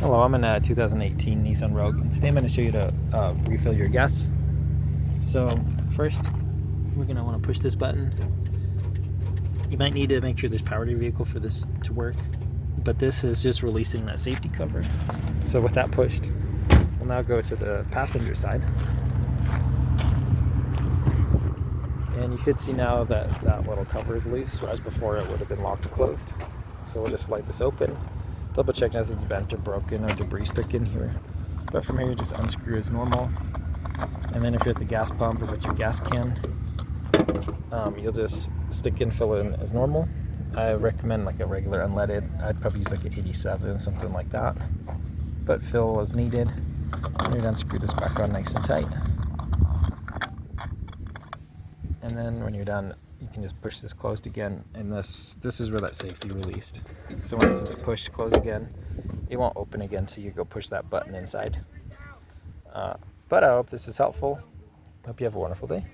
Hello, I'm in a 2018 Nissan Rogue. Today I'm going to show you to refill your gas. So first, we're going to want to push this button. You might need to make sure there's power to your vehicle for this to work, but this is just releasing that safety cover. So with that pushed, we'll now go to the passenger side. And you should see now that that little cover is loose, whereas before it would have been locked closed. So we'll just slide this open. Double check nothing's bent or broken or debris stuck in here. But from here, you just unscrew as normal. And then if you're at the gas pump or with your gas can, you'll just stick in, fill in as normal. I recommend like a regular unleaded. I'd probably use like an 87, something like that. But fill as needed. And you'd unscrew this back on nice and tight. And then when you're done, you can just push this closed again, and this is where that safety released. So once this is pushed closed again, it won't open again, so you go push that button inside. But I hope this is helpful. Hope you have a wonderful day.